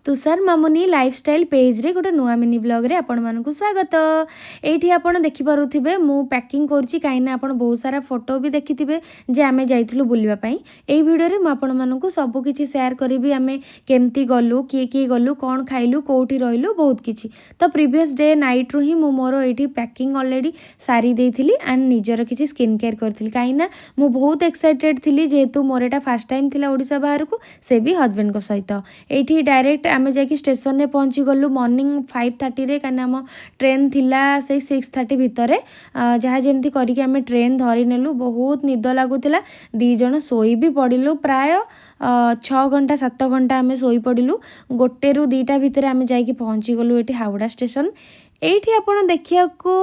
Tushar मामुनी lifestyle page रे गोटे नुआ मिनी ब्लॉग रे आपण मानकु स्वागत। एठी आपण देखि पारुथिबे मु पैकिंग करछि काइना आपण बहुत सारा फोटो भी देखिथिबे जे आमे जाइथिलु बुलिबा पई। एई वीडियो रे म आपण मानकु सब किछि शेयर करबी आमे केमती गलु की गलु कोन खाइलु कोठी रहिलु बहुत किछि। तो प्रीवियस डे नाइट रु ही मु मोर एठी पैकिंग ऑलरेडी सारी देइथिली एंड निजर किछि स्किन केयर करथिली काइना मु बहुत एक्साइटेड थिली जेहेतु मोर एटा फर्स्ट टाइम थिला ओडिसा बाहर को से भी हस्बैंड को सहित। एठी डायरेक्ट आमे जाकि स्टेशन ने पहुँची गलु मॉर्निंग 5:30 रे काना आम ट्रेन थिला से 6:30 भितर जहाँ जमती करके आमे ट्रेन धरी नेलु। बहुत निद लागुला दी जन सोई भी पड़िलु प्राय 6 घंटा 7 घंटा आमे सोई पड़िलु। 1 ରୁ 2ଟା भितर आमे जाकि पहुँची गलु एठी हावड़ा स्टेशन। एठी आपण देखिया को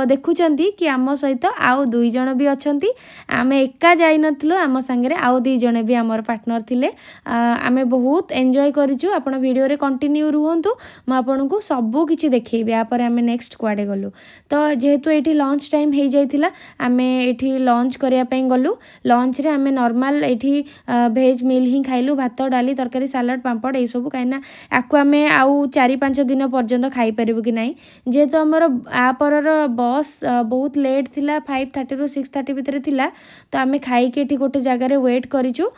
देखुचंती कि आम सहित आउ 2 जण भी अछंती। आमे एका जाई नथलो आम संगे आउ 2 जण भी हमर पार्टनर थिले। आमे बहुत एन्जॉय करिछु। आपण वीडियो रे कंटिन्यू रुहंतु म आपनको सबो किछि देखैबे। या पर आमे नेक्स्ट क्वाडे गलु तो जेहेतु एठी लंच टाइम हे जाइतिला आमे एठी लंच करिया पई गलु। लंच रे आमे नॉर्मल एठी वेज मील ही खाइलु भात डाली तरकारी सलाड पापड़ ए सब काइना आकु आमे आउ 4-5 दिन पर्यंत खाई परिबु कि नाही जेहेतु आमर आपर बस बहुत लेट थिला 5:30 ରୁ 6:30 भितर थिला। तो आमे खाई के एठी गोटे जगह रे वेट करिछु।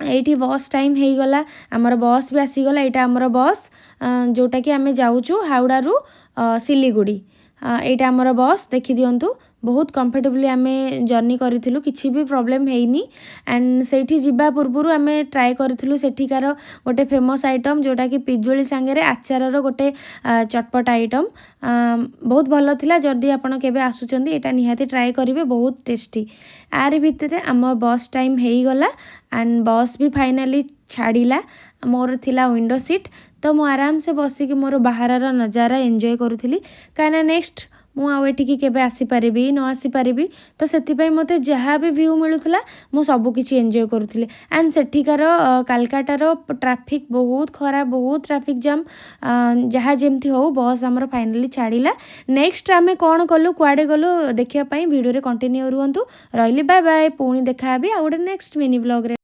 एठी बस टाइम हे गला आमर बस भी आसी गला। एटा आमर बस जोटा कि आमे जाउछु हावड़ा रु सिलीगुड़ी। एटा आमर बस देखि दियंतु बहुत कंफर्टेबली आमे जर्नी करिथिलु किछि भी प्रॉब्लम हेइनी। एंड सेठी जिबा पूर्वरु आमे ट्राई करिथिलु सेठिकार गोटे फेमस आइटम जोटा कि पिजुली संगे रे आचार रो गोटे चटपट आइटम बहुत भलो थिला। जदी आपण केबे आसुचंदी एटा निहाती ट्राई करिवे बहुत टेस्टी। आरे भितरे आम बस टाइम हेइ गला एंड बस भी फाइनली छाड़िला। मोर थिला विंडो सीट तो मु आराम से बसी कि मोर बाहर रो नजारा एन्जॉय करुथिली काना नेक्स्ट मु आउ एठी की केबे आसी परिबी न आसी परिबी। तो सेति पई मते जहा भी व्यू मिलुथला मु सब किछि एन्जॉय करुथिली। एंड सेठिकार कलकत्ता रो ट्रैफिक बहुत खराब बहुत ट्रैफिक जाम जहा जेमती हो बस हमर फाइनली छाड़िला। नेक्स्ट आमे कोन कलु क्वाडे गलु देखिया पई वीडियो रे कंटिन्यू रुहंतु। रहली बाय बाय पुणी देखा भी आ नेक्स्ट मिनी ब्लॉग रे।